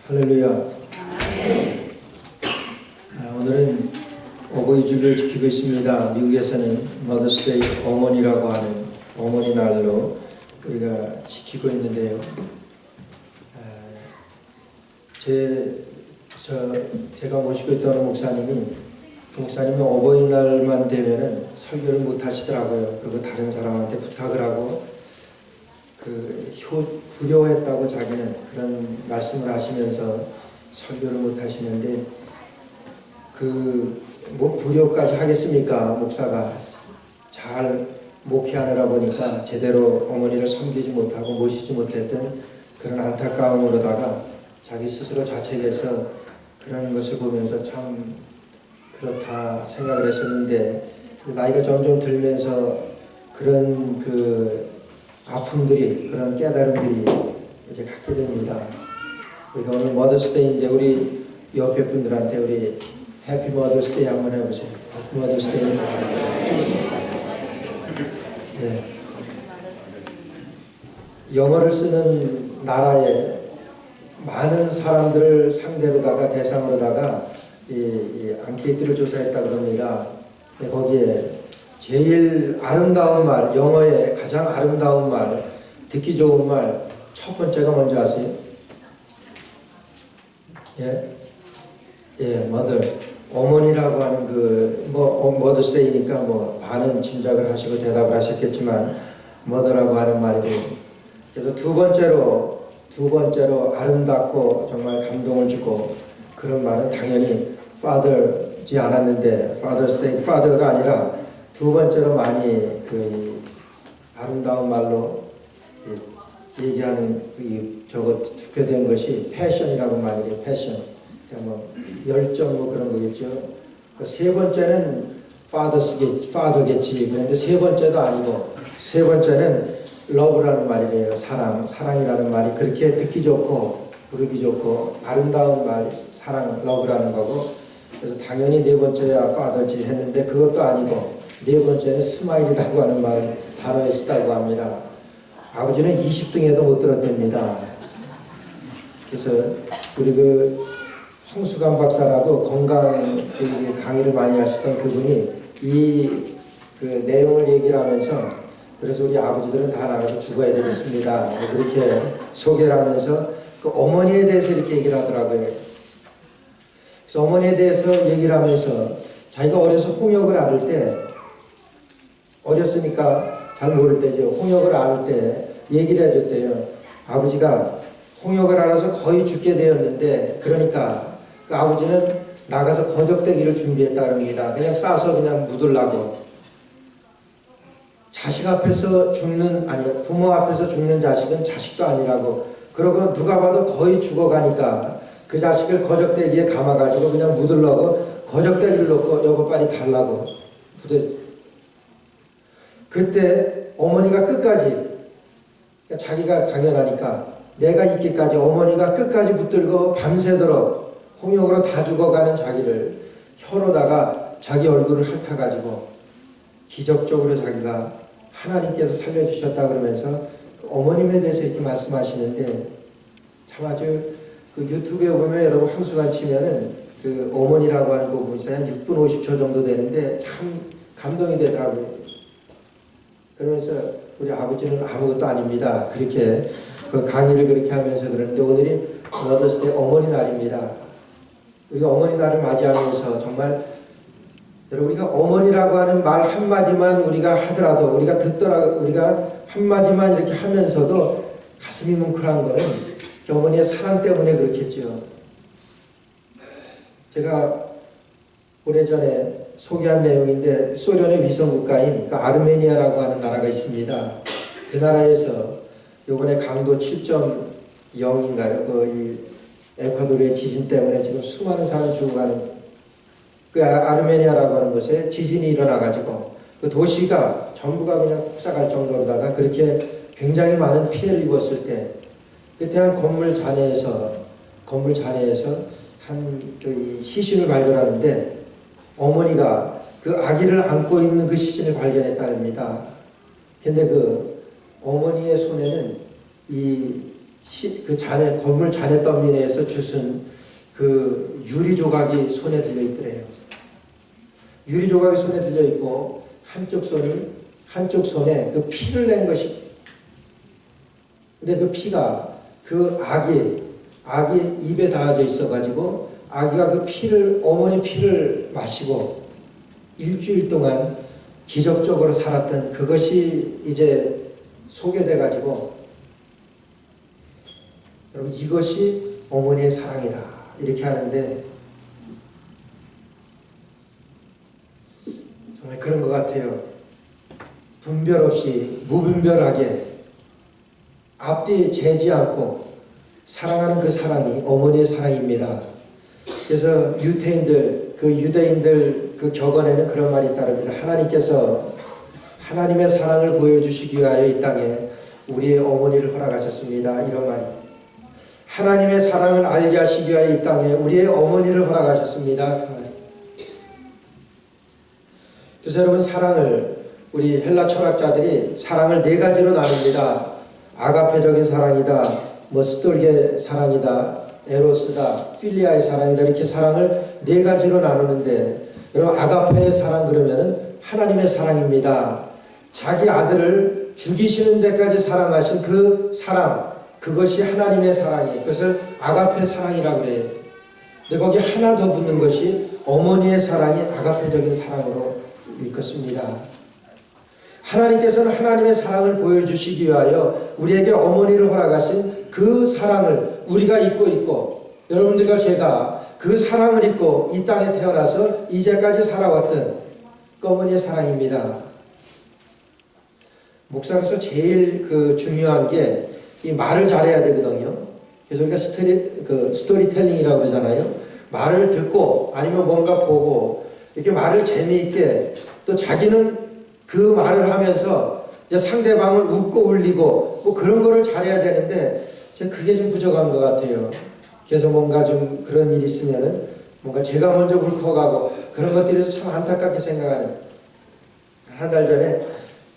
할렐루야. 오늘은 어버이 주를 지키고 있습니다. 미국에서는 머더스데이 어머니라고 하는 어머니 날로 우리가 지키고 있는데요. 제가 모시고 있던 목사님이 어버이날만 되면은 설교를 못 하시더라고요. 그리고 다른 사람한테 부탁을 하고 불효했다고 자기는 그런 말씀을 하시면서 설교를 못 하시는데 뭐 불효까지 하겠습니까? 목사가 잘 목회하느라 보니까 제대로 어머니를 섬기지 못하고 모시지 못했던 그런 안타까움으로다가 자기 스스로 자책해서 그런 것을 보면서 참 그렇다 생각을 했었는데 나이가 점점 들면서 그런 아픔들이, 그런 깨달음들이 이제 갖게 됩니다. 우리가 오늘 머더스데이인데 우리 옆에 분들한테 우리 해피 머더스데이 한번 해보세요. 해피 머더스데이. 예. 영어를 쓰는 나라에 많은 사람들을 상대로다가 대상으로다가 이 앙케이트를 조사했다고 합니다. 거기에 제일 아름다운 말, 영어의 가장 아름다운 말, 듣기 좋은 말, 첫 번째가 뭔지 아세요? mother. 어머니라고 하는 머더스데이니까 반은 짐작을 하시고 대답을 하셨겠지만, mother라고 하는 말이에요. 그래서 두 번째로 아름답고 정말 감동을 주고 그런 말은 당연히 father지 않았는데, father가 아니라 두 번째로 많이 아름다운 말로 얘기하는 투표된 것이 패션이라고 말이에요. 패션. 그러니까 열정 그런 거겠죠. 세 번째는 father겠지. 그런데 세 번째도 아니고 세 번째는 love라는 말이에요. 사랑이라는 말이 그렇게 듣기 좋고 부르기 좋고 아름다운 말, 사랑, love라는 거고. 그래서 당연히 네 번째야 father지 했는데 그것도 아니고 네 번째는 스마일이라고 하는 단어에 쓰다고 합니다. 아버지는 20등에도 못 들었답니다. 그래서 우리 황수관 박사라고 건강 강의를 많이 하시던 그분이 이 내용을 얘기를 하면서 그래서 우리 아버지들은 다 나가서 죽어야 되겠습니다. 그렇게 소개를 하면서 어머니에 대해서 이렇게 얘기를 하더라고요. 그래서 어머니에 대해서 얘기를 하면서 자기가 어려서 홍역을 앓을 때 어렸으니까 잘 모를 때죠. 홍역을 앓을 때 얘기를 해줬대요. 아버지가 홍역을 앓아서 거의 죽게 되었는데 그러니까 그 아버지는 나가서 거적대기를 준비했다 그럽니다. 그냥 싸서 그냥 묻으려고. 부모 앞에서 죽는 자식은 자식도 아니라고. 그러고 누가 봐도 거의 죽어가니까 그 자식을 거적대기에 감아가지고 그냥 묻으려고 거적대기를 놓고 여보 빨리 달라고. 그때 어머니가 끝까지, 그러니까 자기가 강연하니까 내가 있기까지 어머니가 끝까지 붙들고 밤새도록 홍역으로 다 죽어가는 자기를 혀로다가 자기 얼굴을 핥아가지고 기적적으로 자기가 하나님께서 살려주셨다 그러면서 어머님에 대해서 이렇게 말씀하시는데 참 아주 유튜브에 보면 여러분 황수관 치면은 어머니라고 하는 거 보세요. 한 6분 50초 정도 되는데 참 감동이 되더라고요. 그러면서 우리 아버지는 아무것도 아닙니다. 그렇게 강의를 그렇게 하면서 그러는데 오늘이 머더스데이 어머니 날입니다. 우리가 어머니 날을 맞이하면서 정말 여러분 우리가 어머니라고 하는 말 한마디만 우리가 하더라도 우리가 한마디만 이렇게 하면서도 가슴이 뭉클한 거는 어머니의 사랑 때문에 그렇겠죠. 제가 오래전에 소개한 내용인데 소련의 위성국가인 아르메니아라고 하는 나라가 있습니다. 그 나라에서 이번에 강도 7.0인가요? 이 에콰도르의 지진 때문에 지금 수많은 사람이 죽어가는 아르메니아라고 하는 곳에 지진이 일어나가지고 그 도시가 전부가 그냥 폭삭할 정도로다가 그렇게 굉장히 많은 피해를 입었을 때 그때 한 건물 잔해에서 한 시신을 발견하는데 어머니가 그 아기를 안고 있는 그 시신을 발견했답니다. 근데 어머니의 손에는 이 그 잔해, 건물 잔해 더미에서 주순 그 유리 조각이 손에 들려 있더래요. 유리 조각이 손에 들려 있고 한쪽 손에 그 피를 낸 것이. 근데 그 피가 그 아기 입에 닿아져 있어가지고 아기가 그 피를, 어머니 피를 마시고 일주일 동안 기적적으로 살았던 그것이 이제 소개돼가지고, 여러분 이것이 어머니의 사랑이다 이렇게 하는데, 정말 그런 것 같아요. 분별 없이 무분별하게 앞뒤 재지 않고 사랑하는 그 사랑이 어머니의 사랑입니다. 그래서 유대인들 그 격언에는 그런 말이 따릅니다. 하나님께서 하나님의 사랑을 보여주시기 위하여 이 땅에 우리의 어머니를 허락하셨습니다. 이런 말이. 하나님의 사랑을 알게 하시기 위하여 이 땅에 우리의 어머니를 허락하셨습니다. 그 말이. 그래서 여러분, 사랑을, 우리 헬라 철학자들이 사랑을 네 가지로 나눕니다. 아가페적인 사랑이다, 스톨게 사랑이다, 에로스다, 필리아의 사랑이다, 이렇게 사랑을 네 가지로 나누는데, 여러분 아가페의 사랑 그러면은 하나님의 사랑입니다. 자기 아들을 죽이시는 데까지 사랑하신 그 사랑, 그것이 하나님의 사랑이에요. 그것을 아가페 사랑이라고 그래요. 근데 거기 하나 더 붙는 것이 어머니의 사랑이 아가페적인 사랑으로 일컫습니다. 하나님께서는 하나님의 사랑을 보여주시기 위하여 우리에게 어머니를 허락하신 그 사랑을 우리가 잊고 있고, 여러분들과 제가 그 사랑을 잊고 이 땅에 태어나서 이제까지 살아왔던 그 어머니의 사랑입니다. 목사로서 제일 중요한 게 이 말을 잘해야 되거든요. 그래서 우리가 스토리텔링이라고 그러잖아요. 말을 듣고 아니면 뭔가 보고 이렇게 말을 재미있게, 또 자기는 그 말을 하면서 이제 상대방을 웃고 울리고 뭐 그런 거를 잘해야 되는데, 그게 좀 부족한 것 같아요. 그래서 뭔가 좀 그런 일이 있으면은 뭔가 제가 먼저 울컥하고 그런 것들에서 참 안타깝게 생각하는. 한 달 전에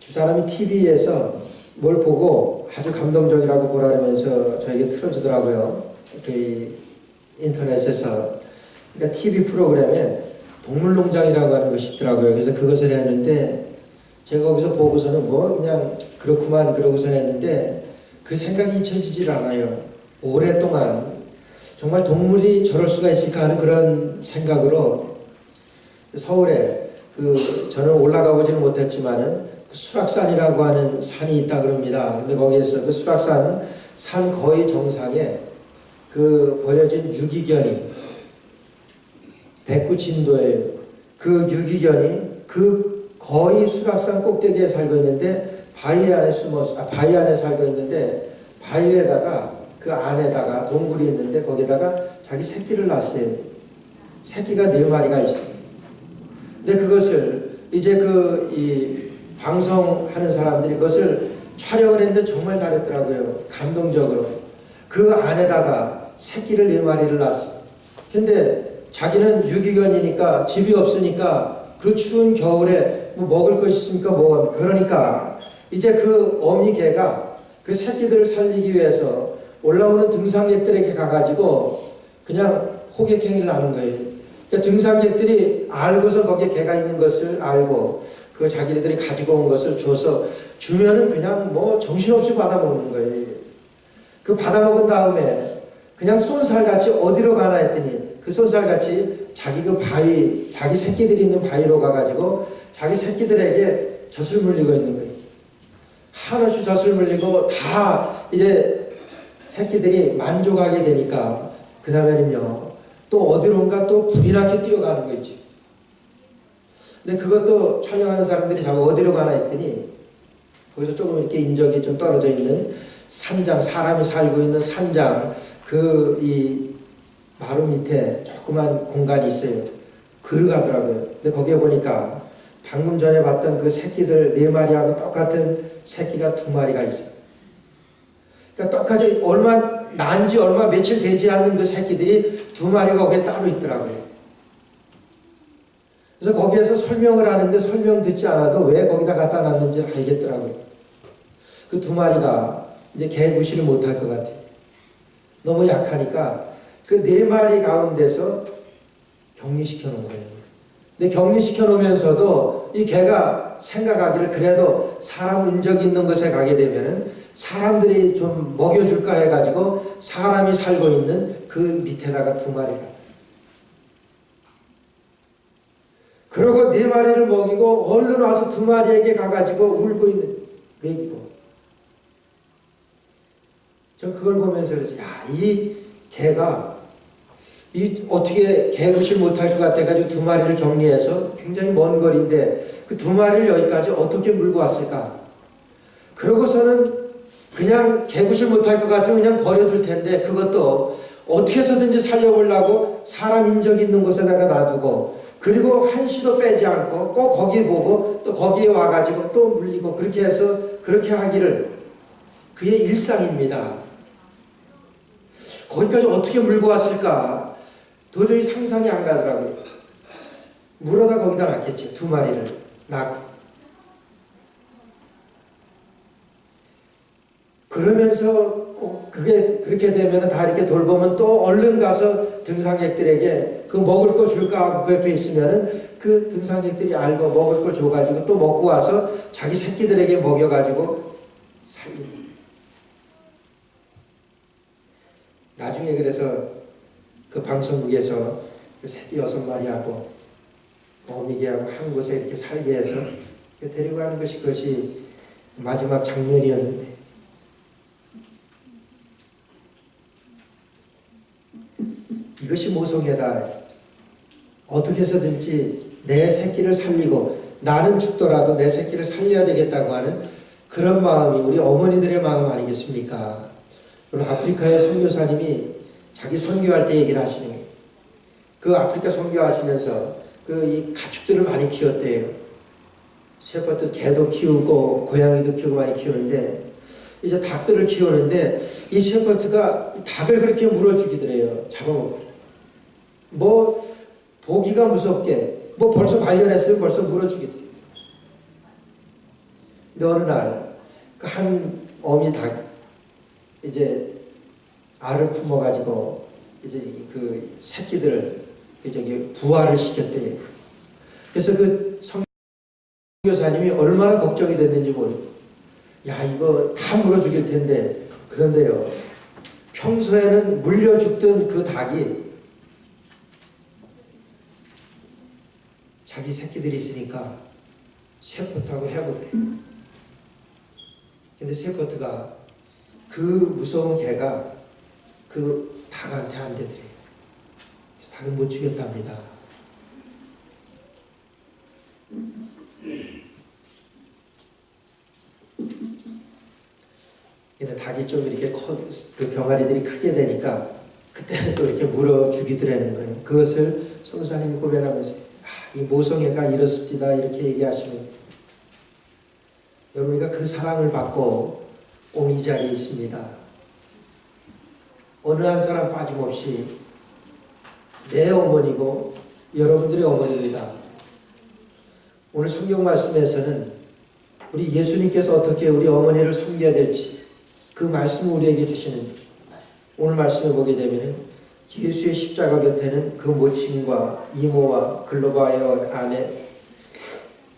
두 사람이 TV에서 뭘 보고 아주 감동적이라고 보라 그러면서 저에게 틀어주더라고요. 그 인터넷에서. 그러니까 TV 프로그램에 동물농장이라고 하는 것이 있더라고요. 그래서 그것을 했는데, 제가 거기서 보고서는 뭐 그냥 그렇구만 그러고서 했는데 그 생각이 잊혀지질 않아요. 오랫동안 정말 동물이 저럴 수가 있을까 하는 그런 생각으로 서울에 저는 올라가 보지는 못했지만은 그 수락산이라고 하는 산이 있다 그럽니다. 근데 거기에서 그 수락산 산 거의 정상에 그 버려진 유기견이, 백구진도예요. 그 유기견이 그 거의 수락산 꼭대기에 살고 있는데 바위 안에 살고 있는데, 바위에다가 그 안에다가 동굴이 있는데 거기다가 자기 새끼를 낳았어요. 새끼가 4마리가 있어요. 근데 그것을 이제 이 방송하는 사람들이 그것을 촬영을 했는데 정말 잘했더라고요. 감동적으로. 그 안에다가 새끼를 4마리를 낳았어요. 근데 자기는 유기견이니까 집이 없으니까 그 추운 겨울에 뭐 먹을 것이 있습니까? 그러니까 이제 그 어미 개가 그 새끼들을 살리기 위해서 올라오는 등산객들에게 가가지고 그냥 호객행위를 하는 거예요. 그러니까 등산객들이 알고서 거기에 개가 있는 것을 알고 그 자기들이 가지고 온 것을 줘서 주면은 그냥 뭐 정신없이 받아먹는 거예요. 그 받아먹은 다음에 그냥 쏜살같이 어디로 가나 했더니 그 쏜살같이 자기 그 바위, 자기 새끼들이 있는 바위로 가가지고 자기 새끼들에게 젖을 물리고 있는 거예요. 한없이 젖을 물리고 다 이제 새끼들이 만족하게 되니까 그 다음에는요 또 어디론가 또 불이 나게 뛰어가는 거 있지. 근데 그것도 촬영하는 사람들이 자꾸 어디로 가나 했더니 거기서 조금 이렇게 인적이 좀 떨어져 있는 산장, 사람이 살고 있는 산장, 이 마루 밑에 조그만 공간이 있어요. 그를 가더라고요. 근데 거기에 보니까 방금 전에 봤던 그 새끼들 4마리하고 똑같은 새끼가 2마리가 있어요. 그러니까 똑같이 난지 얼마 며칠 되지 않는 그 새끼들이 2마리가 거기에 따로 있더라고요. 그래서 거기에서 설명을 하는데 설명 듣지 않아도 왜 거기다 갖다 놨는지 알겠더라고요. 그 2마리가 이제 개구실을 못할 것 같아요. 너무 약하니까 그 4마리 가운데서 격리시켜 놓은 거예요. 근데 격리시켜 놓으면서도 이 개가 생각하기를 그래도 사람 운적 있는 곳에 가게 되면은 사람들이 좀 먹여줄까 해가지고 사람이 살고 있는 그 밑에다가 2마리가. 그러고 4마리를 먹이고 얼른 와서 2마리에게 가가지고 울고 있는, 먹이고. 전 그걸 보면서 그랬어요. 야, 이 개가 어떻게 개구실 못할 것 같아가지고 2마리를 격리해서 굉장히 먼 거리인데 그 2마리를 여기까지 어떻게 물고 왔을까? 그러고서는 그냥 개구실 못할 것 같으면 그냥 버려둘 텐데 그것도 어떻게 해서든지 살려보려고 사람 인적 있는 곳에다가 놔두고 그리고 한시도 빼지 않고 꼭 거기 보고 또 거기에 와가지고 또 물리고 그렇게 해서 그렇게 하기를 그의 일상입니다. 거기까지 어떻게 물고 왔을까? 도저히 상상이 안 가더라고요. 물어다 거기다 놨겠죠. 2마리를 낳고. 그러면서 꼭 그게 그렇게 되면 다 이렇게 돌보면 또 얼른 가서 등산객들에게 그 먹을 거 줄까 하고 그 옆에 있으면은 그 등산객들이 알고 먹을 거 줘가지고 또 먹고 와서 자기 새끼들에게 먹여가지고 살리는. 나중에 그래서 그 방송국에서 그 새끼 6마리하고 어미개하고 한 곳에 이렇게 살게 해서 데리고 가는 것이 그것이 마지막 장면이었는데 이것이 모성애다. 어떻게 해서든지 내 새끼를 살리고 나는 죽더라도 내 새끼를 살려야 되겠다고 하는 그런 마음이 우리 어머니들의 마음 아니겠습니까? 오늘 아프리카의 선교사님이 자기 선교할 때 얘기를 하시는 거예요. 그 아프리카 선교하시면서 그 이 가축들을 많이 키웠대요. 셰퍼드 개도 키우고 고양이도 키우고 많이 키우는데 이제 닭들을 키우는데 이 셰퍼드가 닭을 그렇게 물어 죽이더래요. 잡아먹고. 뭐 보기가 무섭게 뭐 벌써 발견했으면 벌써 물어 죽이더래요. 근데 어느 날 그 한 어미 닭 이제 알을 품어가지고 이제 그 새끼들을 그 저기 부화를 시켰대요. 그래서 그 선교사님이 얼마나 걱정이 됐는지 모르고, 야 이거 다 물어 죽일 텐데. 그런데요, 평소에는 물려 죽던 그 닭이 자기 새끼들이 있으니까 셰퍼트하고 해보더래요. 근데 셰퍼트가 그 무서운 개가 그 닭한테 안 되더래요. 그래서 닭을 못 죽였답니다. 근데 닭이 좀 이렇게 그 병아리들이 크게 되니까 그때는 또 이렇게 물어 죽이더라는 거예요. 그것을 선교사님이 고백하면서 이 모성애가 이렇습니다 이렇게 얘기하시는 거예요. 여러분, 우리가 그 사랑을 받고 오늘 이 자리에 있습니다. 어느 한 사람 빠짐없이 내 어머니고 여러분들의 어머니입니다. 오늘 성경 말씀에서는 우리 예수님께서 어떻게 우리 어머니를 섬겨야 될지 그 말씀을 우리에게 주시는, 오늘 말씀을 보게 되면 예수의 십자가 곁에는 그 모친과 이모와 글로바의 아내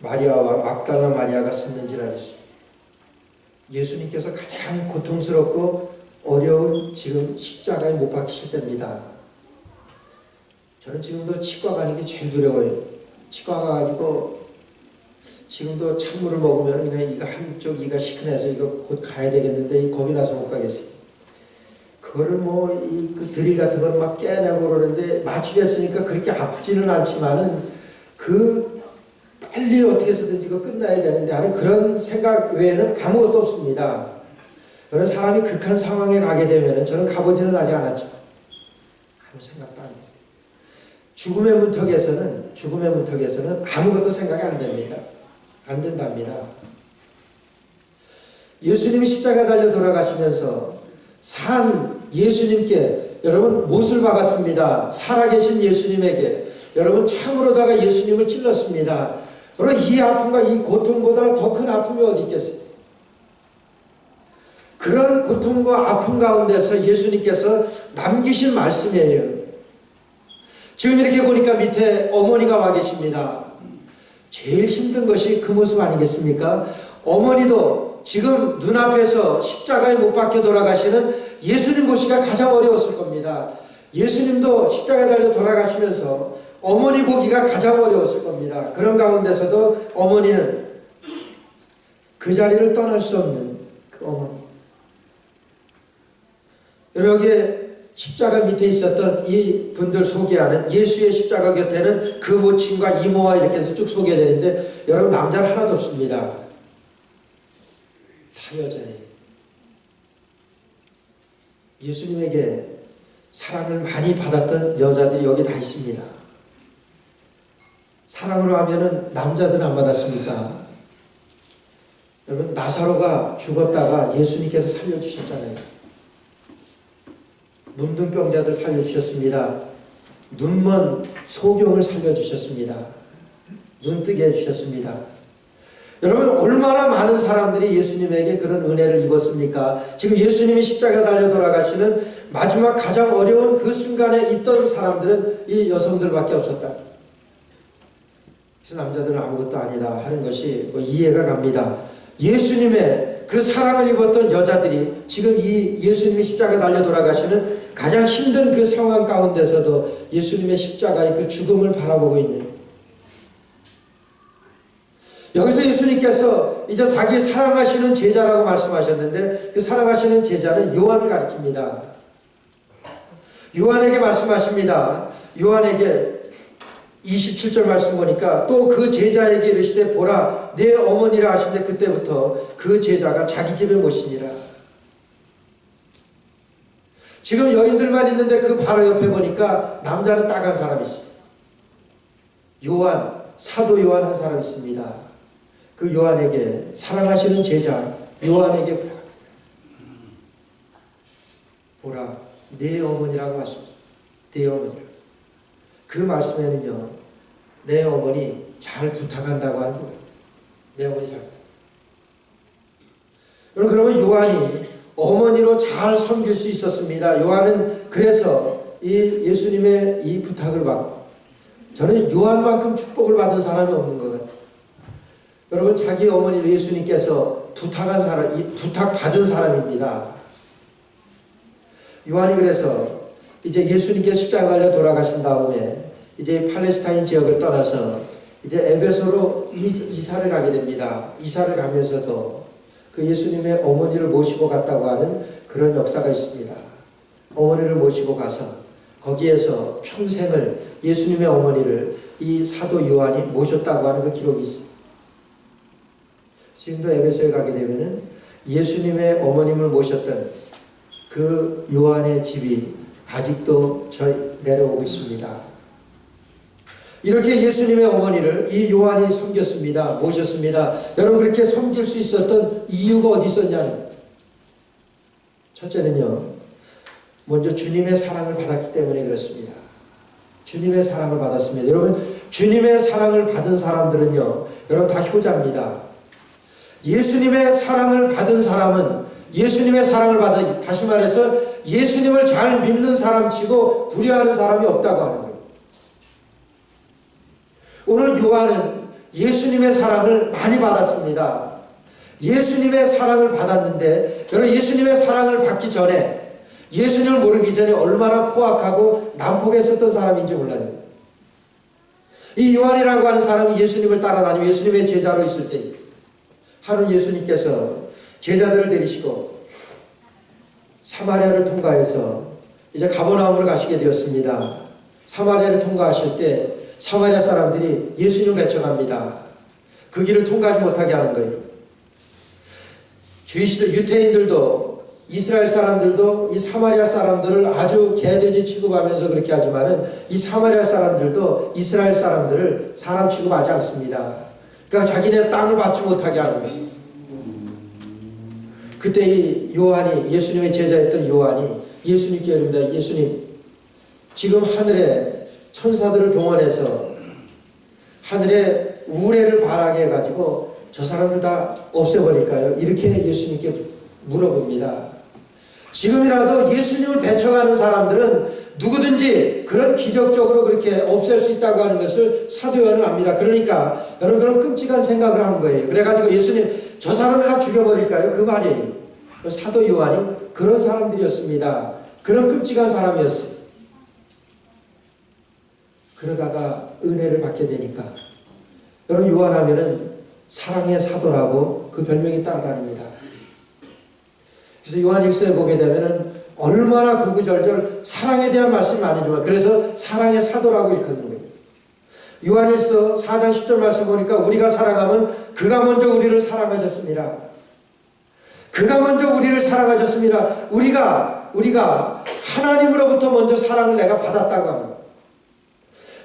마리아와 막달라 마리아가 섰는지라 그랬습니다. 예수님께서 가장 고통스럽고 어려운 지금 십자가에 못 박히실 때입니다. 저는 지금도 치과 가는 게 제일 두려워요. 치과 가가지고 지금도 찬물을 먹으면 그냥 이가 한쪽 이가 시큰해서 이거 곧 가야 되겠는데 겁이 나서 못 가겠어요. 그거를 뭐 그 드릴 같은 걸 막 깨내고 그러는데 마취됐으니까 그렇게 아프지는 않지만은 그 빨리 어떻게 해서든지 이거 끝나야 되는데 하는 그런 생각 외에는 아무것도 없습니다. 여러 사람이 극한 상황에 가게 되면은 저는 가보지는 아직 않았지만 아무 생각도 안 해요. 죽음의 문턱에서는 아무것도 생각이 안 됩니다. 안 된답니다. 예수님이 십자가 달려 돌아가시면서 산 예수님께 여러분 못을 박았습니다. 살아계신 예수님에게 여러분 창으로다가 예수님을 찔렀습니다. 여러분 이 아픔과 이 고통보다 더 큰 아픔이 어디 있겠어요? 그런 고통과 아픔 가운데서 예수님께서 남기신 말씀이에요. 지금 이렇게 보니까 밑에 어머니가 와 계십니다. 제일 힘든 것이 그 모습 아니겠습니까? 어머니도 지금 눈앞에서 십자가에 못 박혀 돌아가시는 예수님 보시기가 가장 어려웠을 겁니다. 예수님도 십자가에 달려 돌아가시면서 어머니 보기가 가장 어려웠을 겁니다. 그런 가운데서도 어머니는 그 자리를 떠날 수 없는 그 어머니. 여기에 십자가 밑에 있었던 이 분들 소개하는 예수의 십자가 곁에는 그 모친과 이모와 이렇게 해서 쭉 소개되는데 여러분 남자는 하나도 없습니다. 다 여자예요. 예수님에게 사랑을 많이 받았던 여자들이 여기 다 있습니다. 사랑으로 하면은 남자들은 안 받았습니까? 여러분 나사로가 죽었다가 예수님께서 살려주셨잖아요. 문둥병자들 살려주셨습니다. 눈먼 소경을 살려주셨습니다. 눈뜨게 해주셨습니다. 여러분 얼마나 많은 사람들이 예수님에게 그런 은혜를 입었습니까? 지금 예수님이 십자가 달려 돌아가시는 마지막 가장 어려운 그 순간에 있던 사람들은 이 여성들밖에 없었다. 그래서 남자들은 아무것도 아니다 하는 것이 이해가 갑니다. 예수님의 그 사랑을 입었던 여자들이 지금 이 예수님이 십자가 달려 돌아가시는 가장 힘든 그 상황 가운데서도 예수님의 십자가의 그 죽음을 바라보고 있는, 여기서 예수님께서 이제 자기 사랑하시는 제자라고 말씀하셨는데 그 사랑하시는 제자는 요한을 가리킵니다. 요한에게 말씀하십니다. 요한에게 27절 말씀 보니까 또 그 제자에게 이르시되 보라 내 어머니라 하시는데 그때부터 그 제자가 자기 집에 모시니라. 지금 여인들만 있는데 그 바로 옆에 보니까 남자는 딱 한 사람이 있어요. 요한, 사도 요한 한 사람 있습니다. 그 요한에게, 사랑하시는 제자 요한에게 부탁합니다. 보라 내 어머니라고 하십니다. 내 어머니라. 그 말씀에는요 내 어머니 잘 부탁한다고 하는 거예요. 내 어머니 잘 부탁. 여러분 그러면 요한이 어머니로 잘 섬길 수 있었습니다. 요한은 그래서 이 예수님의 이 부탁을 받고, 저는 요한만큼 축복을 받은 사람이 없는 것 같아요. 여러분 자기 어머니를 예수님께서 부탁한 사람, 부탁받은 사람입니다. 요한이 그래서 이제 예수님께 십자가 달려 돌아가신 다음에 이제 팔레스타인 지역을 떠나서 이제 에베소로 이사를 가게 됩니다. 이사를 가면서도 그 예수님의 어머니를 모시고 갔다고 하는 그런 역사가 있습니다. 어머니를 모시고 가서 거기에서 평생을 예수님의 어머니를 이 사도 요한이 모셨다고 하는 그 기록이 있습니다. 지금도 에베소에 가게 되면은 예수님의 어머님을 모셨던 그 요한의 집이 아직도 내려오고 있습니다. 이렇게 예수님의 어머니를 이 요한이 섬겼습니다. 모셨습니다. 여러분 그렇게 섬길 수 있었던 이유가 어디 있었냐는, 첫째는요 먼저 주님의 사랑을 받았기 때문에 그렇습니다. 주님의 사랑을 받았습니다. 여러분 주님의 사랑을 받은 사람들은요 여러분 다 효자입니다. 예수님의 사랑을 받은 사람은, 예수님의 사랑을 받은, 다시 말해서 예수님을 잘 믿는 사람치고 불의하는 사람이 없다고 하는 거예요. 오늘 요한은 예수님의 사랑을 많이 받았습니다. 예수님의 사랑을 받았는데 여러분 예수님의 사랑을 받기 전에, 예수님을 모르기 전에 얼마나 포악하고 난폭했었던 사람인지 몰라요. 이 요한이라고 하는 사람이 예수님을 따라다니며 예수님의 제자로 있을 때 하는 예수님께서 제자들을 데리시고 사마리아를 통과해서 이제 가버나움으로 가시게 되었습니다. 사마리아를 통과하실 때 사마리아 사람들이 예수님을 배척합니다. 그 길을 통과하지 못하게 하는 거예요. 주이시들 유태인들도 이스라엘 사람들도 이 사마리아 사람들을 아주 개돼지 취급하면서 그렇게 하지만은 이 사마리아 사람들도 이스라엘 사람들을 사람 취급하지 않습니다. 그러니까 자기네 땅을 받지 못하게 하는 거예요. 그때 이 요한이, 예수님의 제자였던 요한이 예수님께 이릅니다. 예수님, 지금 하늘에 천사들을 동원해서 하늘에 우레를 발하게 해가지고 저 사람들 다 없애버릴까요? 이렇게 예수님께 물어봅니다. 지금이라도 예수님을 배척하는 사람들은 누구든지 그런 기적적으로 그렇게 없앨 수 있다고 하는 것을 사도 요한은 압니다. 그러니까 여러분 그런 끔찍한 생각을 한 거예요. 그래가지고 예수님 저 사람을 다 죽여버릴까요? 그 말이에요. 사도 요한이 그런 사람들이었습니다. 그런 끔찍한 사람이었어요. 그러다가 은혜를 받게 되니까 여러분 요한하면은 사랑의 사도라고 그 별명이 따라다닙니다. 그래서 요한일서에 보게 되면은 얼마나 구구절절 사랑에 대한 말씀이 많이 들어요. 그래서 사랑의 사도라고 일컫는 거예요. 요한일서 4장 10절 말씀 보니까 우리가 사랑하면 그가 먼저 우리를 사랑하셨습니다. 그가 먼저 우리를 사랑하셨습니다. 우리가 하나님으로부터 먼저 사랑을 내가 받았다고 합니다.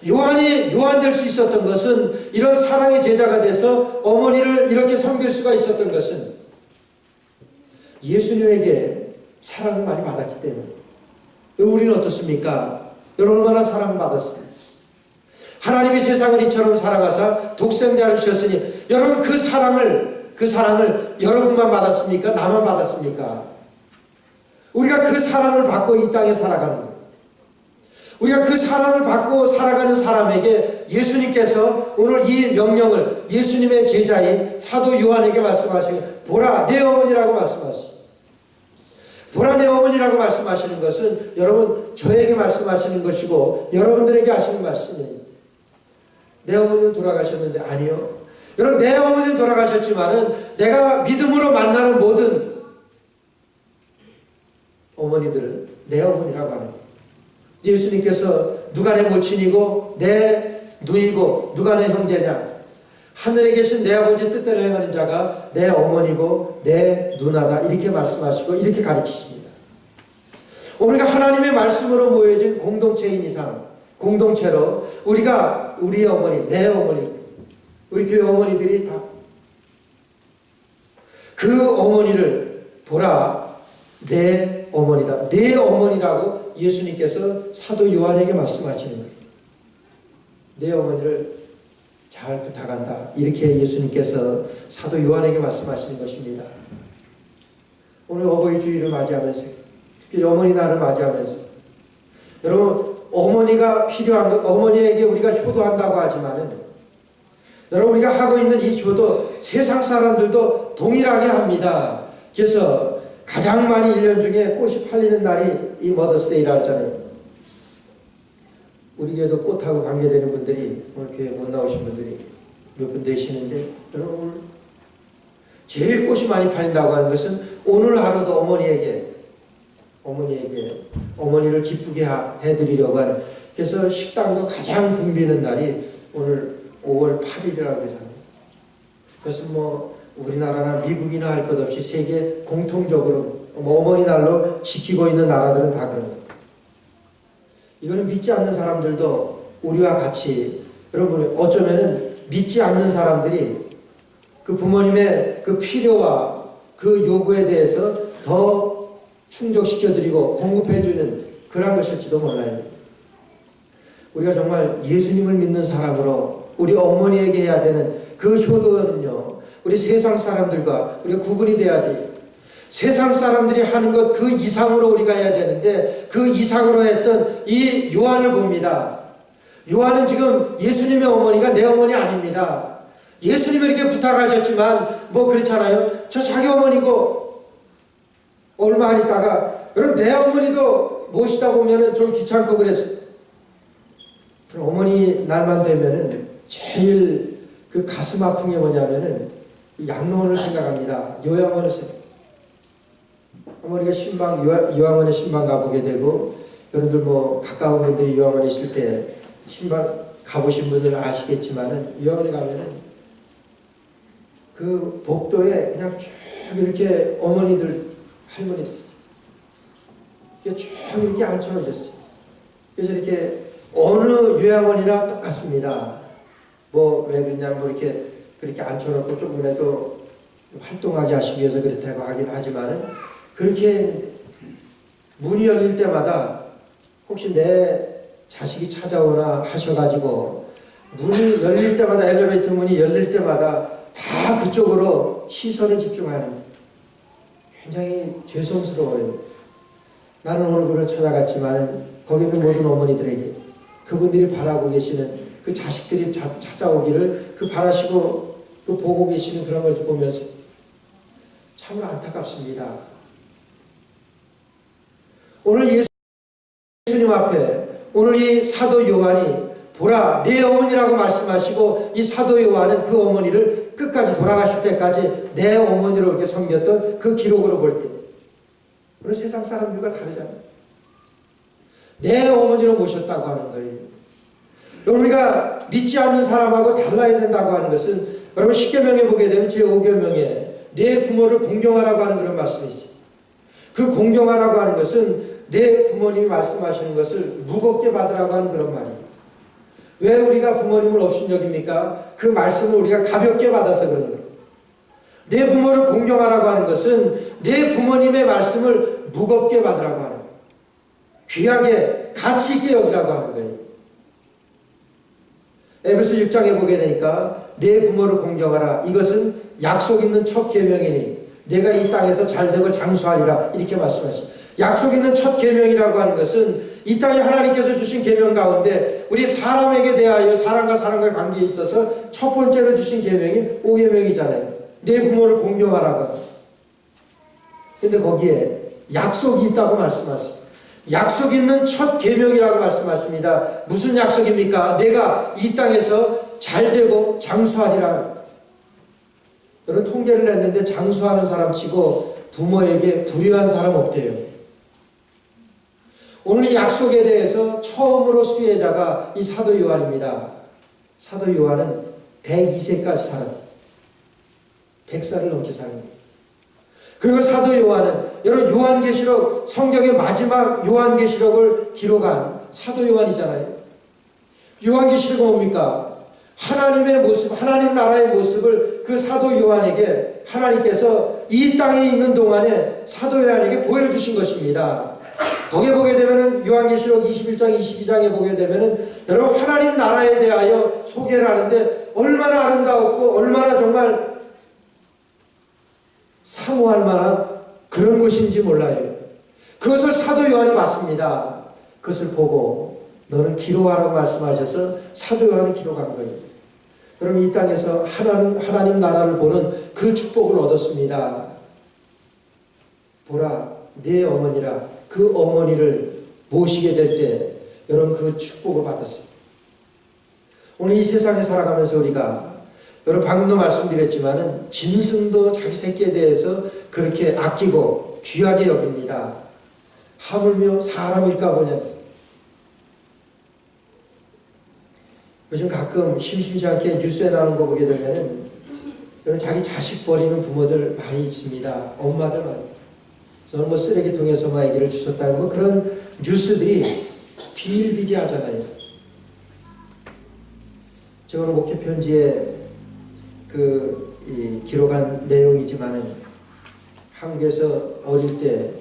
요한이 요한 될 수 있었던 것은 이런 사랑의 제자가 돼서 어머니를 이렇게 섬길 수가 있었던 것은 예수님에게 사랑을 많이 받았기 때문에. 우리는 어떻습니까? 여러분 얼마나 사랑을 받았습니까? 하나님이 세상을 이처럼 사랑하사 독생자를 주셨으니 여러분 그 사랑을 여러분만 받았습니까? 나만 받았습니까? 우리가 그 사랑을 받고 이 땅에 살아가는 거예요. 우리가 그 사랑을 받고 살아가는 사람에게 예수님께서 오늘 이 명령을 예수님의 제자인 사도 요한에게 말씀하시고 보라 내 어머니라고 말씀하시고 보라 내 어머니라고 말씀하시는 것은 여러분 저에게 말씀하시는 것이고 여러분들에게 하시는 말씀이에요. 내 어머니는 돌아가셨는데 아니요. 여러분 내 어머니는 돌아가셨지만은 내가 믿음으로 만나는 모든 어머니들은 내 어머니라고 하는 거예요. 예수님께서 누가 내 모친이고 내 누이고 누가 내 형제냐 하늘에 계신 내 아버지 뜻대로 행하는 자가 내 어머니고 내 누나다 이렇게 말씀하시고 이렇게 가르치십니다. 우리가 하나님의 말씀으로 모여진 공동체인 이상 공동체로 우리가 우리 어머니 내 어머니 우리 교회 어머니들이 다 그 어머니를 보라 내 어머니다. 내 어머니라고 예수님께서 사도 요한에게 말씀하시는 거예요. 내 어머니를 잘 부탁한다. 이렇게 예수님께서 사도 요한에게 말씀하시는 것입니다. 오늘 어버이 주일을 맞이하면서 특히 어머니 날을 맞이하면서 여러분 어머니가 필요한 것 어머니에게 우리가 효도한다고 하지만은 여러분 우리가 하고 있는 이 효도 세상 사람들도 동일하게 합니다. 그래서 가장 많이 1년 중에 꽃이 팔리는 날이 이 머더스데이라고 하잖아요. 우리 교회도 꽃하고 관계되는 분들이 오늘 교회 못 나오신 분들이 몇 분 되시는데 여러분 제일 꽃이 많이 팔린다고 하는 것은 오늘 하루도 어머니에게 어머니를 기쁘게 해드리려고 하는 그래서 식당도 가장 붐비는 날이 오늘 5월 8일이라고 그러잖아요. 그것은 뭐 우리나라나 미국이나 할 것 없이 세계 공통적으로 어머니 날로 지키고 있는 나라들은 다 그런 거예요. 이거는 믿지 않는 사람들도 우리와 같이 여러분 어쩌면은 믿지 않는 사람들이 그 부모님의 그 필요와 그 요구에 대해서 더 충족시켜드리고 공급해주는 그런 것일지도 몰라요. 우리가 정말 예수님을 믿는 사람으로 우리 어머니에게 해야 되는 그 효도는요. 우리 세상 사람들과 우리가 구분이 돼야 돼요. 세상 사람들이 하는 것 그 이상으로 우리가 해야 되는데 그 이상으로 했던 이 요한을 봅니다. 요한은 지금 예수님의 어머니가 내 어머니 아닙니다. 예수님이 이렇게 부탁하셨지만 뭐 그렇잖아요. 저 자기 어머니고 얼마 안 있다가 여러분 내 어머니도 모시다 보면은 좀 귀찮고 그랬어요. 어머니 날만 되면은 제일 그 가슴 아픈 게 뭐냐면은 양로원을 생각합니다. 요양원을 생각합니다. 어머니가 요양원에 신방 가보게 되고 여러분들 뭐 가까운 분들이 요양원에 있을 때 신방 가보신 분들은 아시겠지만은 요양원에 가면은 그 복도에 그냥 쭉 이렇게 어머니들 할머니들 이렇게 쭉 이렇게 앉혀놓으셨어요. 그래서 이렇게 어느 요양원이나 똑같습니다. 뭐 왜 그러냐면 뭐 이렇게 그렇게 앉혀놓고 조금이라도 활동하게 하시기 위해서 그렇다고 하긴 하지만은 그렇게 문이 열릴 때마다 혹시 내 자식이 찾아오나 하셔가지고 문이 열릴 때마다 엘리베이터 문이 열릴 때마다 다 그쪽으로 시선을 집중하는 거예요. 굉장히 죄송스러워요. 나는 오늘 그를 찾아갔지만 거기 있는 모든 어머니들에게 그분들이 바라고 계시는 그 자식들이 찾아오기를 그 바라시고 그 보고 계시는 그런 걸 보면서 참으로 안타깝습니다. 오늘 예수님 앞에 오늘 이 사도 요한이 보라 내 어머니라고 말씀하시고 이 사도 요한은 그 어머니를 끝까지 돌아가실 때까지 내 어머니로 이렇게 섬겼던 그 기록으로 볼 때 오늘 세상 사람들과 다르잖아요. 내 어머니로 모셨다고 하는 거예요. 우리가 믿지 않는 사람하고 달라야 된다고 하는 것은 여러분 십계명에 보게 되면 제5계명에 내 부모를 공경하라고 하는 그런 말씀이 있어요. 그 공경하라고 하는 것은 내 부모님이 말씀하시는 것을 무겁게 받으라고 하는 그런 말이에요. 왜 우리가 부모님을 업신여깁니까? 그 말씀을 우리가 가볍게 받아서 그런 거예요. 내 부모를 공경하라고 하는 것은 내 부모님의 말씀을 무겁게 받으라고 하는 거예요. 귀하게 가치 있게 여기라고 하는 거예요. 에베소 6장에 보게 되니까 내 부모를 공경하라. 이것은 약속 있는 첫 계명이니 내가 이 땅에서 잘되고 장수하리라. 이렇게 말씀하시죠. 약속 있는 첫 계명이라고 하는 것은 이 땅에 하나님께서 주신 계명 가운데 우리 사람에게 대하여 사람과 사람과의 관계에 있어서 첫 번째로 주신 계명이 5계명이잖아요. 내 부모를 공경하라고. 근데 거기에 약속이 있다고 말씀하세요. 약속 있는 첫 계명이라고 말씀하십니다. 무슨 약속입니까? 내가 이 땅에서 잘되고 장수하리라. 여러분 통계를 냈는데 장수하는 사람 치고 부모에게 불의한 사람 없대요. 오늘 이 약속에 대해서 처음으로 수혜자가 이 사도 요한입니다. 사도 요한은 102세까지 살았대요. 100살을 넘게 사는 거예요. 그리고 사도 요한은 여러분 요한계시록 성경의 마지막 요한계시록을 기록한 사도 요한이잖아요. 요한계시록은 뭡니까? 하나님의 모습, 하나님 나라의 모습을 그 사도 요한에게 하나님께서 이 땅에 있는 동안에 사도 요한에게 보여주신 것입니다. 거기에 보게 되면은 요한계시록 21장, 22장에 보게 되면은 여러분 하나님 나라에 대하여 소개를 하는데 얼마나 아름다웠고 얼마나 정말 사모할 만한 그런 것인지 몰라요. 그것을 사도 요한이 봤습니다. 그것을 보고 너는 기록하라고 말씀하셔서 사도 요한이 기록한 거예요. 여러분 이 땅에서 하나님 나라를 보는 그 축복을 얻었습니다. 보라 내 어머니라. 그 어머니를 모시게 될 때 여러분 그 축복을 받았어요. 오늘 이 세상에 살아가면서 우리가 여러분 방금도 말씀드렸지만은 짐승도 자기 새끼에 대해서 그렇게 아끼고 귀하게 여깁니다. 하물며 사람일까 보냐. 요즘 가끔 심심치 않게 뉴스에 나오는 거 보게 되면은 여러분 자기 자식 버리는 부모들 많이 있습니다. 엄마들 많이 있습니다. 저는 뭐 쓰레기통에서만 아기를 주셨다는 뭐 그런 뉴스들이 비일비재하잖아요. 제가 오늘 목회 편지에 기록한 내용이지만은 한국에서 어릴 때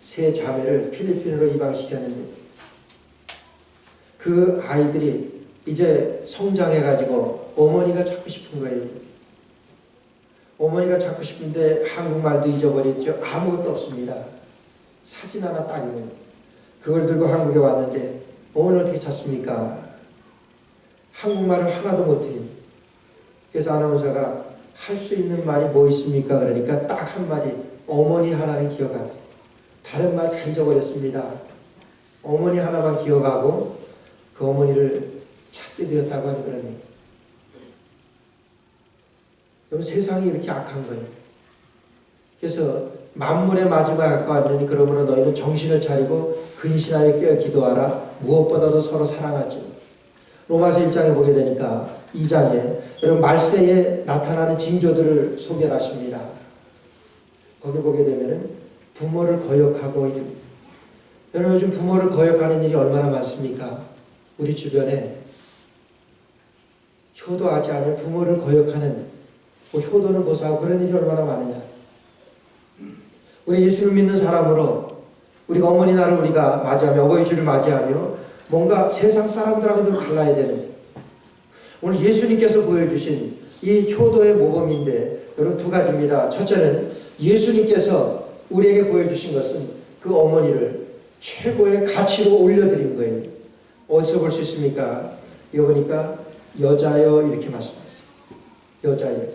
세 자매를 필리핀으로 이방시켰는데 그 아이들이 이제 성장해가지고 어머니가 찾고 싶은 거예요. 어머니가 찾고 싶은데 한국말도 잊어버렸죠. 아무것도 없습니다. 사진 하나 딱 있는 거. 그걸 들고 한국에 왔는데 어머니 어떻게 찾습니까? 한국말을 하나도 못해요. 그래서 아나운서가 할 수 있는 말이 뭐 있습니까? 그러니까 딱 한 마디 어머니 하나는 기억하더래요. 다른 말 다 잊어버렸습니다. 어머니 하나만 기억하고 그 어머니를 찾게 되었다고 하는 그런 얘기. 여러분 세상이 이렇게 악한 거예요. 그래서 만물의 마지막에 가까웠느니 그러므로 너희는 정신을 차리고 근신하여 깨어 기도하라. 무엇보다도 서로 사랑할지니. 로마서 1장에 보게 되니까 2장에 여러분 말세에 나타나는 징조들을 소개를 하십니다. 거기 보게 되면은 부모를 거역하고 여러분 요즘 부모를 거역하는 일이 얼마나 많습니까? 우리 주변에 효도하지 않은 부모를 거역하는 효도는 고사하고 그런 일이 얼마나 많으냐. 우리 예수를 믿는 사람으로 우리 어머니 날을 우리가 맞이하며 어버이 주를 맞이하며 뭔가 세상 사람들하고도 달라야 되는 오늘 예수님께서 보여주신 이 효도의 모범인데 여러분 두 가지입니다. 첫째는 예수님께서 우리에게 보여주신 것은 그 어머니를 최고의 가치로 올려드린 거예요. 어디서 볼 수 있습니까? 이거 보니까 여자여 이렇게 말씀하세요. 여자여.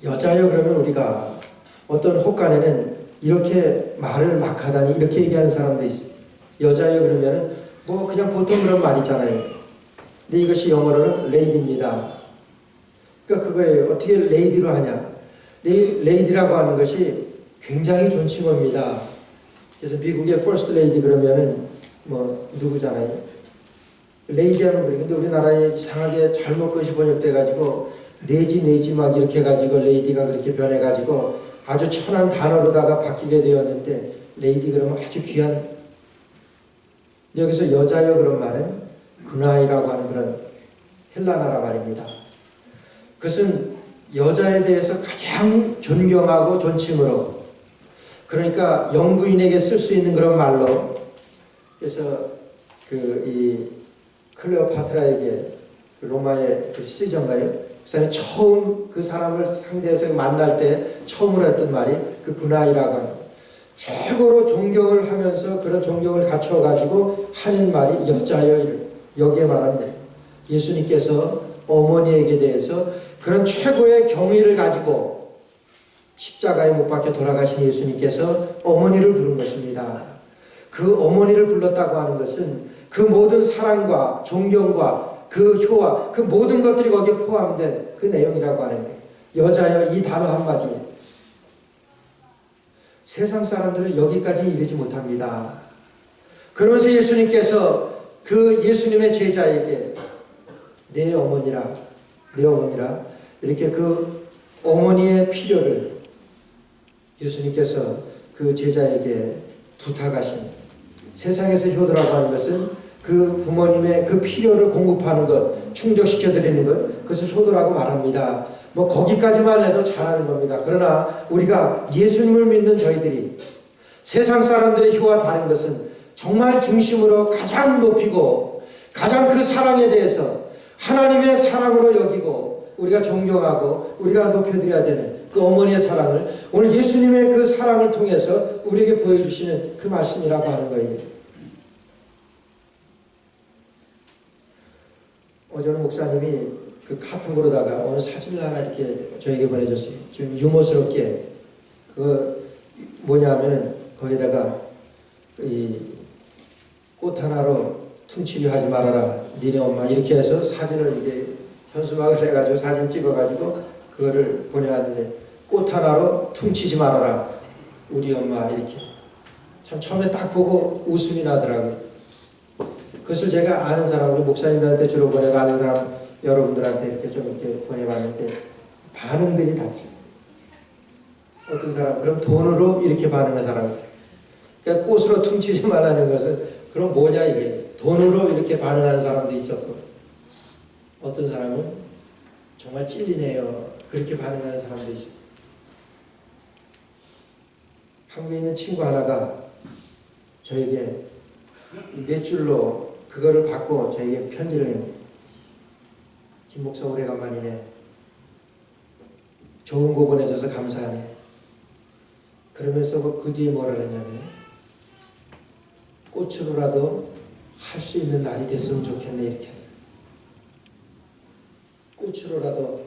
여자여 그러면 우리가 어떤 혹간에는 이렇게 말을 막 하다니 이렇게 얘기하는 사람도 있어요. 여자여 그러면은 뭐 그냥 보통 그런 말이잖아요. 근데 이것이 영어로는 레이디입니다. 그러니까 그거예요. 어떻게 레이디로 하냐. 레이디라고 하는 것이 굉장히 존칭어입니다. 그래서 미국의 퍼스트 레이디 그러면은 뭐 누구잖아요. 레이디 하면 그래. 근데 우리나라에 이상하게 잘못 것이 번역돼가지고 내지 막 이렇게 해가지고 레이디가 그렇게 변해가지고 아주 천한 단어로다가 바뀌게 되었는데 레이디 그러면 아주 귀한. 여기서 여자여 그런 말은 그나이라고 하는 그런 헬라나라 말입니다. 그것은 여자에 대해서 가장 존경하고 존칭으로, 그러니까 영부인에게 쓸 수 있는 그런 말로. 그래서 이 클레오파트라에게 그 로마의 그 시저인가요? 그 사람이 처음 그 사람을 상대해서 만날 때 처음으로 했던 말이 그 구나이라고 하는, 최고로 존경을 하면서 그런 존경을 갖춰가지고 하는 말이 여자여. 여기에 말하는 예수님께서 어머니에게 대해서 그런 최고의 경의를 가지고 십자가에 못 박혀 돌아가신 예수님께서 어머니를 부른 것입니다. 그 어머니를 불렀다고 하는 것은 그 모든 사랑과 존경과 그 효와 그 모든 것들이 거기에 포함된 그 내용이라고 하는 거예요. 여자여 이 단어 한마디에 세상 사람들은 여기까지 이르지 못합니다. 그러면서 예수님께서 그 예수님의 제자에게 내 어머니라 이렇게 그 어머니의 필요를 예수님께서 그 제자에게 부탁하신, 세상에서 효도라고 하는 것은 그 부모님의 그 필요를 공급하는 것, 충족시켜드리는 것, 그것을 효도라고 말합니다. 뭐 거기까지만 해도 잘하는 겁니다. 그러나 우리가 예수님을 믿는 저희들이 세상 사람들의 효와 다른 것은 정말 중심으로 가장 높이고 가장 그 사랑에 대해서 하나님의 사랑으로 여기고 우리가 존경하고 우리가 높여드려야 되는 그 어머니의 사랑을 오늘 예수님의 그 사랑을 통해서 우리에게 보여주시는 그 말씀이라고 하는 거예요. 어제는 목사님이 그 카톡으로다가 어느 사진을 하나 이렇게 저에게 보내줬어요. 좀 유머스럽게. 그거 뭐냐면은 거기다가 이 꽃 하나로 퉁치기 하지 말아라 니네 엄마 이렇게 해서 사진을 이렇게 현수막을 해가지고 사진 찍어가지고 그거를 보내왔는데 꽃 하나로 퉁치지 말아라 우리 엄마 이렇게. 참 처음에 딱 보고 웃음이 나더라고요. 그것을 제가 아는 사람, 우리 목사님들한테 주로 보내고 아는 사람 여러분들한테 이렇게 좀 이렇게 보내봤는데 반응들이 다르죠. 어떤 사람 그럼 돈으로 이렇게 반응하는 사람들. 그러니까 꽃으로 퉁치지 말라는 것은 그럼 뭐냐 이게. 돈으로 이렇게 반응하는 사람도 있었고 어떤 사람은 정말 찔리네요 그렇게 반응하는 사람도 있었고. 한국에 있는 친구 하나가 저에게 몇 줄로 그거를 받고 저에게 편지를 했는데 김 목사 오래간만이네. 좋은 거 보내줘서 감사하네. 그러면서 그 뒤에 뭐라 그랬냐면 꽃으로라도 할 수 있는 날이 됐으면 좋겠네 이렇게 하더라고요. 꽃으로라도.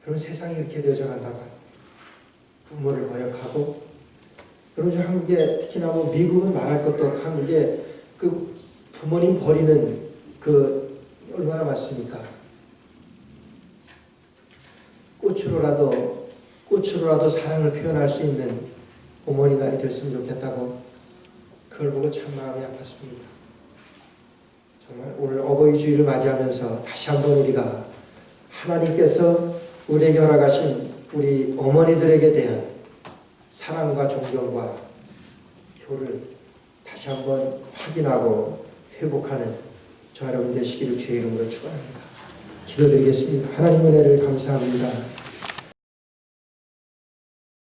그럼 세상이 이렇게 되어져 간다고 합니다. 부모를 거역하고. 그리고 한국에 특히나 뭐 미국은 말할 것도 없고 한국에 그 부모님 버리는 그 얼마나 많습니까? 꽃으로라도 사랑을 표현할 수 있는 어머니 날이 됐으면 좋겠다고. 그걸 보고 참 마음이 아팠습니다. 정말 오늘 어버이 주일을 맞이하면서 다시 한번 우리가 하나님께서 우리에게 허락하신 우리 어머니들에게 대한 사랑과 존경과 효를 다시 한번 확인하고 회복하는 저 여러분 되시기를 주의 이름으로 축원합니다. 기도드리겠습니다. 하나님 은혜를 감사합니다.